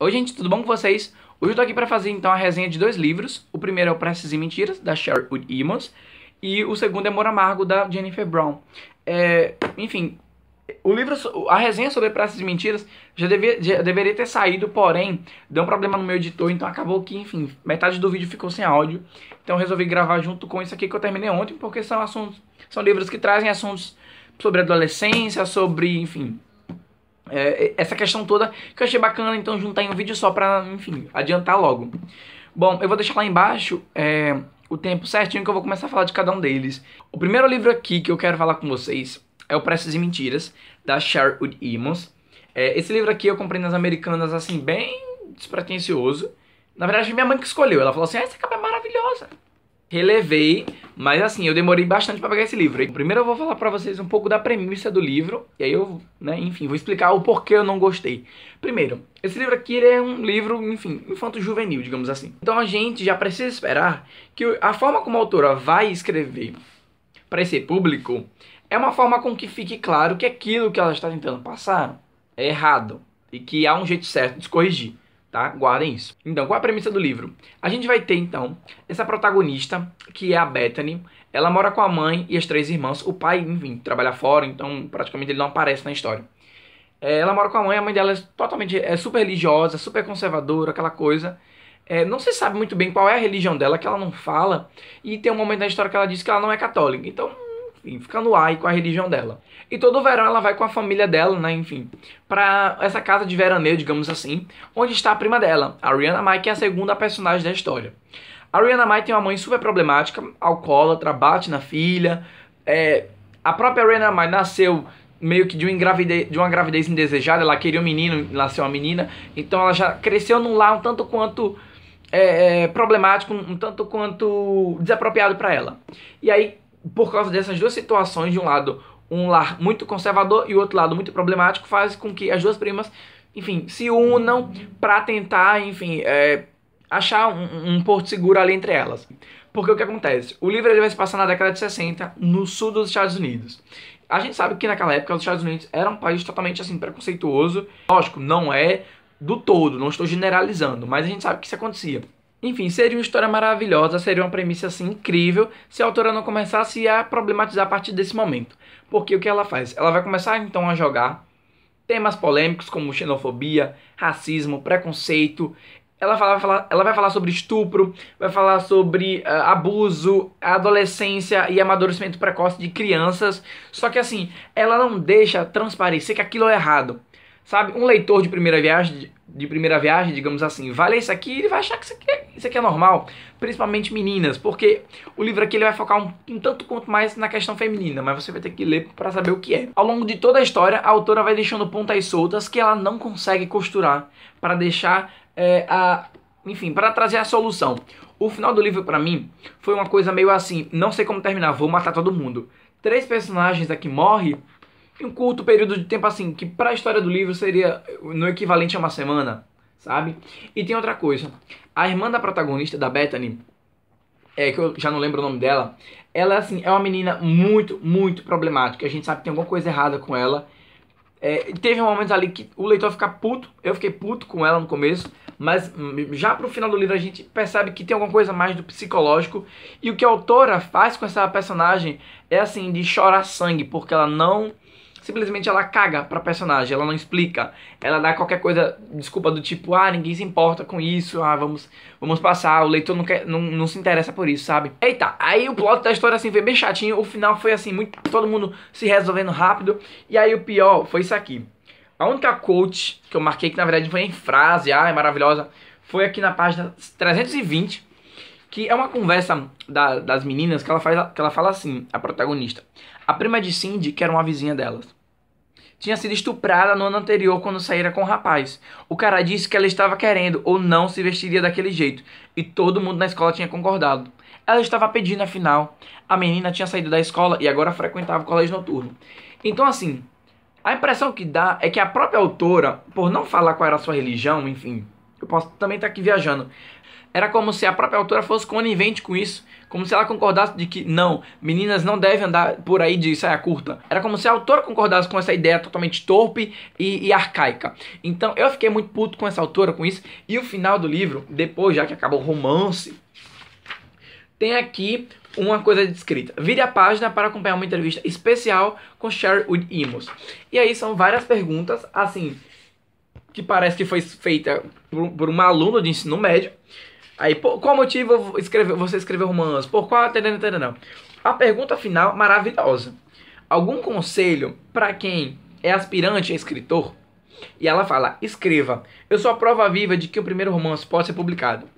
Oi gente, tudo bom com vocês? Hoje eu tô aqui para fazer então a resenha de dois livros. O primeiro é o Prestes e Mentiras, da Sherwood Emmons, e o segundo é Amor Amargo, da Jennifer Brown. Enfim, o livro, a resenha sobre Prestes e Mentiras já deveria ter saído, porém, deu um problema no meu editor, então acabou que, enfim, metade do vídeo ficou sem áudio. Então eu resolvi gravar junto com isso aqui que eu terminei ontem, porque são livros que trazem assuntos sobre adolescência, sobre, enfim, essa questão toda que eu achei bacana, então juntar em um vídeo só pra, enfim, adiantar logo. Bom, eu vou deixar lá embaixo o tempo certinho que eu vou começar a falar de cada um deles. O primeiro livro aqui que eu quero falar com vocês é o Prestes e Mentiras, da Sherwood Emmons. Esse livro aqui eu comprei nas Americanas, assim, bem despretensioso. Na verdade, minha mãe que escolheu. Ela falou assim, essa capa é maravilhosa. Relevei, mas assim, eu demorei bastante pra pegar esse livro. Primeiro eu vou falar pra vocês um pouco da premissa do livro, e aí eu, enfim, vou explicar o porquê eu não gostei. Primeiro, esse livro aqui ele é um livro, enfim, infanto-juvenil, digamos assim. Então a gente já precisa esperar que a forma como a autora vai escrever para esse público é uma forma com que fique claro que aquilo que ela está tentando passar é errado, e que há um jeito certo de se corrigir. Tá? Guardem isso. Então, qual é a premissa do livro? A gente vai ter, então, essa protagonista, que é a Bethany. Ela mora com a mãe e as três irmãs. O pai, enfim, trabalha fora, então praticamente ele não aparece na história. Ela mora com a mãe dela é super religiosa, super conservadora, aquela coisa. Não se sabe muito bem qual é a religião dela, que ela não fala. E tem um momento da história que ela diz que ela não é católica. Então, enfim, fica no ar aí com a religião dela. E todo verão ela vai com a família dela, né, enfim, pra essa casa de veraneio, digamos assim, onde está a prima dela, a Rihanna Mai, que é a segunda personagem da história. A Rihanna Mai tem uma mãe super problemática, alcoólatra, bate na filha. A própria Rihanna Mai nasceu meio que de uma gravidez indesejada, ela queria um menino, nasceu uma menina, então ela já cresceu num lar um tanto quanto problemático, um tanto quanto desapropriado para ela. E aí, por causa dessas duas situações, de um lado um lar muito conservador e o outro lado muito problemático, faz com que as duas primas, enfim, se unam para tentar, enfim, achar um porto seguro ali entre elas. Porque o que acontece? O livro ele vai se passar na década de 60, no sul dos Estados Unidos. A gente sabe que naquela época os Estados Unidos era um país totalmente assim preconceituoso. Lógico, não é do todo, não estou generalizando, mas a gente sabe que isso acontecia. Enfim, seria uma história maravilhosa, seria uma premissa assim incrível se a autora não começasse a problematizar a partir desse momento. Porque o que ela faz? Ela vai começar então a jogar temas polêmicos como xenofobia, racismo, preconceito. Ela vai falar sobre estupro, vai falar sobre abuso, adolescência e amadurecimento precoce de crianças. Só que assim, ela não deixa transparecer que aquilo é errado. Sabe, um leitor de primeira viagem, digamos assim, vai ler isso aqui e ele vai achar que isso aqui é normal, principalmente meninas, porque o livro aqui ele vai focar um tanto quanto mais na questão feminina, mas você vai ter que ler para saber o que é. Ao longo de toda a história, a autora vai deixando pontas soltas que ela não consegue costurar para deixar enfim, para trazer a solução. O final do livro para mim foi uma coisa meio assim, não sei como terminar, vou matar todo mundo. 3 personagens aqui morrem em um curto período de tempo assim, que para a história do livro seria no equivalente a uma semana, sabe? E tem outra coisa, a irmã da protagonista, da Bethany, que eu já não lembro o nome dela, ela assim, é uma menina muito, muito problemática, a gente sabe que tem alguma coisa errada com ela. Teve um momento ali que o leitor fica puto, eu fiquei puto com ela no começo, mas já pro final do livro a gente percebe que tem alguma coisa mais do psicológico, e o que a autora faz com essa personagem é assim, de chorar sangue, porque ela não... Simplesmente ela caga pra personagem, ela não explica. Ela dá qualquer coisa, desculpa do tipo, ninguém se importa com isso, vamos passar, o leitor não se interessa por isso, sabe? Eita, aí o plot da história assim foi bem chatinho, o final foi assim, todo mundo se resolvendo rápido. E aí o pior foi isso aqui. A única quote que eu marquei, que na verdade foi em frase, é maravilhosa, foi aqui na página 320, que é uma conversa das meninas que ela fala assim, a protagonista. A prima de Cindy, que era uma vizinha delas, tinha sido estuprada no ano anterior quando saíra com o rapaz. O cara disse que ela estava querendo ou não se vestiria daquele jeito, e todo mundo na escola tinha concordado. Ela estava pedindo, afinal. A menina tinha saído da escola e agora frequentava o colégio noturno. Então assim, a impressão que dá é que a própria autora, por não falar qual era a sua religião, enfim, eu posso também estar aqui viajando. Era como se a própria autora fosse conivente com isso, como se ela concordasse de que não, meninas não devem andar por aí de saia curta. Era como se a autora concordasse com essa ideia totalmente torpe e arcaica. Então eu fiquei muito puto com essa autora, com isso. E o final do livro, depois já que acabou o romance, tem aqui uma coisa descrita. Vire a página para acompanhar uma entrevista especial com Sherwood Emos. E aí são várias perguntas, assim, que parece que foi feita por uma aluna de ensino médio. Aí, por qual motivo você escreveu romance? Por qual... Não. A pergunta final, maravilhosa. Algum conselho para quem é aspirante a escritor? E ela fala, escreva. Eu sou a prova viva de que o primeiro romance pode ser publicado.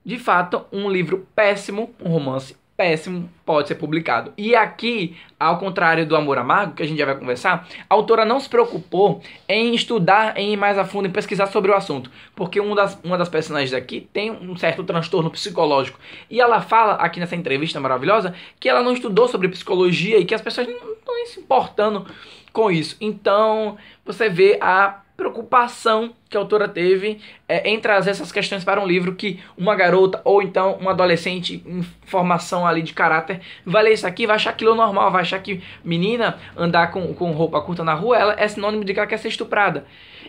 De fato, um livro péssimo, um romance péssimo, pode ser publicado. E aqui, ao contrário do Amor Amargo, que a gente já vai conversar, a autora não se preocupou em estudar, em ir mais a fundo, em pesquisar sobre o assunto. Porque uma das personagens aqui tem um certo transtorno psicológico. E ela fala, aqui nessa entrevista maravilhosa, que ela não estudou sobre psicologia e que as pessoas não estão se importando com isso. Então, você vê a preocupação que a autora teve em trazer essas questões para um livro que uma garota ou então uma adolescente em formação ali de caráter vai ler isso aqui, vai achar aquilo normal, vai achar que menina andar com roupa curta na rua ela é sinônimo de que ela quer ser estuprada.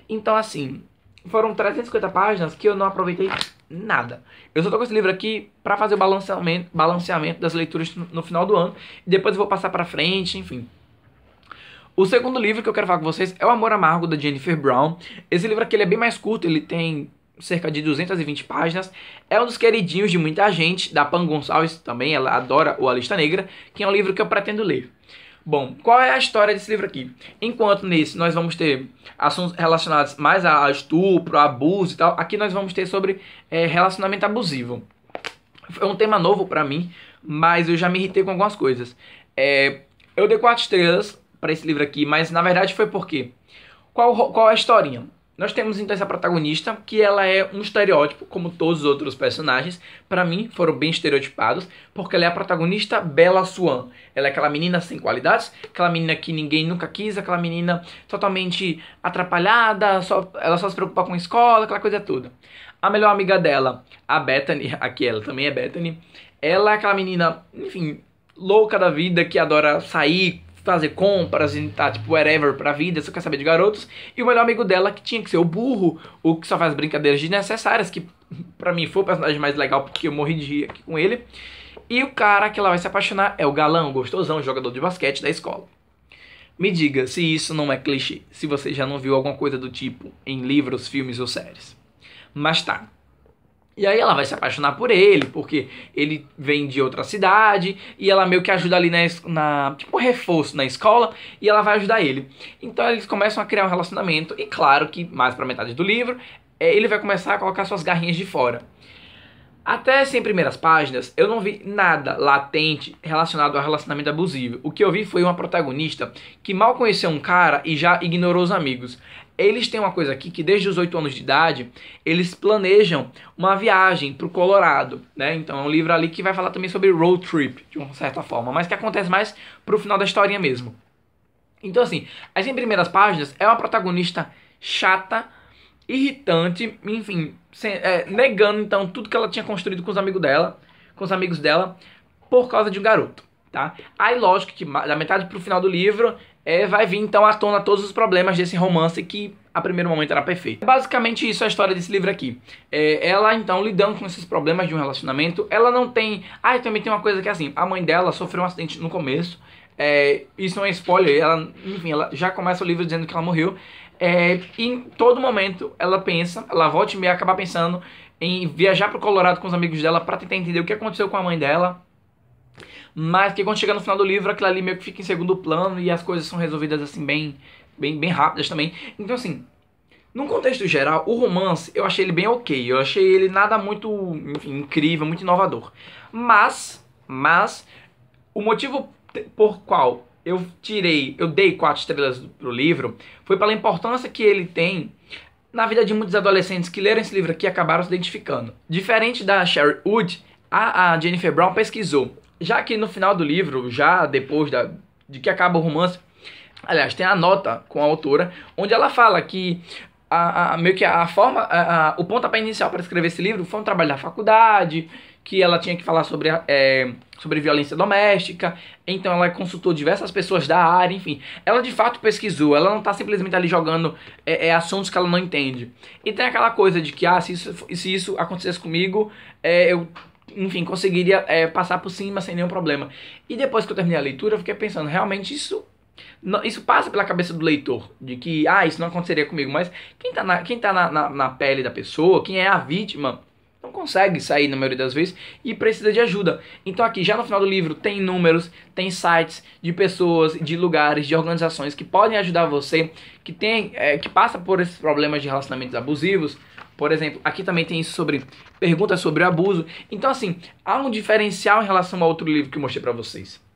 Então assim, foram 350 páginas que eu não aproveitei nada. Eu só tô com esse livro aqui para fazer o balanceamento das leituras no final do ano e depois eu vou passar para frente, enfim. O segundo livro que eu quero falar com vocês é O Amor Amargo, da Jennifer Brown. Esse livro aqui ele é bem mais curto, ele tem cerca de 220 páginas. É um dos queridinhos de muita gente, da Pan Gonçalves também, ela adora o A Lista Negra, que é um livro que eu pretendo ler. Bom, qual é a história desse livro aqui? Enquanto nesse nós vamos ter assuntos relacionados mais a estupro, a abuso e tal, aqui nós vamos ter sobre relacionamento abusivo. É um tema novo pra mim, mas eu já me irritei com algumas coisas. Eu dei 4 estrelas para esse livro aqui, mas na verdade foi porque qual é a historinha? Nós temos então essa protagonista, que ela é um estereótipo, como todos os outros personagens. Para mim, foram bem estereotipados, porque ela é a protagonista Bella Swan. Ela é aquela menina sem qualidades, aquela menina que ninguém nunca quis, aquela menina totalmente atrapalhada, ela só se preocupa com a escola, aquela coisa toda. A melhor amiga dela, a Bethany, aqui ela também é Bethany, ela é aquela menina, enfim, louca da vida, que adora sair, fazer compras e tá, tipo, whatever pra vida, só quer saber de garotos. E o melhor amigo dela, que tinha que ser o burro, o que só faz brincadeiras desnecessárias, que pra mim foi o personagem mais legal porque eu morri de rir aqui com ele. E o cara que ela vai se apaixonar é o galã, o gostosão, o jogador de basquete da escola. Me diga se isso não é clichê, se você já não viu alguma coisa do tipo em livros, filmes ou séries. Mas tá. E aí ela vai se apaixonar por ele, porque ele vem de outra cidade, e ela meio que ajuda ali tipo, reforço na escola, e ela vai ajudar ele. Então eles começam a criar um relacionamento, e claro que mais pra metade do livro, ele vai começar a colocar suas garrinhas de fora. Até 100 primeiras páginas, eu não vi nada latente relacionado ao relacionamento abusivo. O que eu vi foi uma protagonista que mal conheceu um cara e já ignorou os amigos. Eles têm uma coisa aqui que desde os 8 anos de idade, eles planejam uma viagem pro Colorado, né? Então é um livro ali que vai falar também sobre road trip, de uma certa forma, mas que acontece mais pro final da historinha mesmo. Então assim, as 100 primeiras páginas é uma protagonista chata, irritante, enfim, negando então tudo que ela tinha construído com os amigos dela, por causa de um garoto, tá? Aí lógico que da metade pro final do livro vai vir então à tona todos os problemas desse romance que a primeiro momento era perfeito. Basicamente isso é a história desse livro aqui. Ela então lidando com esses problemas de um relacionamento, ela não tem... Ah, também tem uma coisa que é assim, a mãe dela sofreu um acidente no começo, isso não é spoiler, enfim, ela já começa o livro dizendo que ela morreu. E em todo momento ela volta e meia acaba pensando em viajar pro Colorado com os amigos dela pra tentar entender o que aconteceu com a mãe dela. Mas que quando chega no final do livro, aquilo ali meio que fica em segundo plano e as coisas são resolvidas assim bem rápidas também. Então assim, num contexto geral, o romance eu achei ele bem ok. Eu achei ele nada muito, enfim, incrível, muito inovador. Mas o motivo por qual eu dei 4 estrelas pro livro foi pela importância que ele tem na vida de muitos adolescentes que leram esse livro aqui e acabaram se identificando. Diferente da Sherwood, a Jennifer Brown pesquisou. Já que no final do livro, já depois de que acaba o romance, aliás, tem a nota com a autora, onde ela fala que meio que a forma, o pontapé inicial para escrever esse livro foi um trabalho da faculdade, que ela tinha que falar sobre violência doméstica, então ela consultou diversas pessoas da área, enfim. Ela de fato pesquisou, ela não está simplesmente ali jogando assuntos que ela não entende. E tem aquela coisa de que, se isso acontecesse comigo, eu, enfim, conseguiria passar por cima sem nenhum problema. E depois que eu terminei a leitura, eu fiquei pensando, realmente isso passa pela cabeça do leitor, de que, isso não aconteceria comigo, mas quem tá na pele da pessoa, quem é a vítima, não consegue sair na maioria das vezes e precisa de ajuda. Então aqui, já no final do livro, tem números, tem sites de pessoas, de lugares, de organizações que podem ajudar você, que passa por esses problemas de relacionamentos abusivos. Por exemplo, aqui também tem isso sobre perguntas sobre o abuso. Então assim, há um diferencial em relação ao outro livro que eu mostrei pra vocês.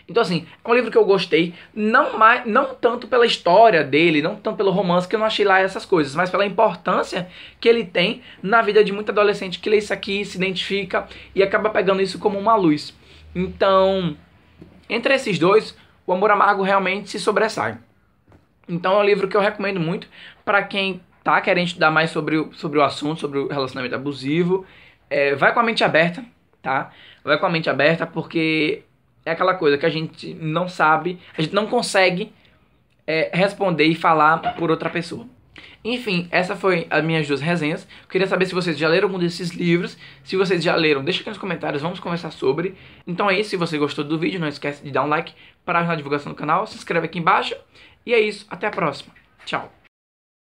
Então assim, é um livro que eu gostei, não tanto pela história dele, não tanto pelo romance, que eu não achei lá essas coisas, mas pela importância que ele tem na vida de muito adolescente que lê isso aqui, se identifica e acaba pegando isso como uma luz. Então, entre esses dois, o Amor Amargo realmente se sobressai. Então é um livro que eu recomendo muito para quem tá querendo estudar mais sobre o assunto, sobre o relacionamento abusivo. Vai com a mente aberta, tá? Vai com a mente aberta porque é aquela coisa que a gente não sabe, a gente não consegue responder e falar por outra pessoa. Enfim, essa foi as minhas duas resenhas. Eu queria saber se vocês já leram algum desses livros. Se vocês já leram, deixa aqui nos comentários, vamos conversar sobre. Então é isso, se você gostou do vídeo, não esquece de dar um like para ajudar a divulgação do canal. Se inscreve aqui embaixo. E é isso, até a próxima. Tchau.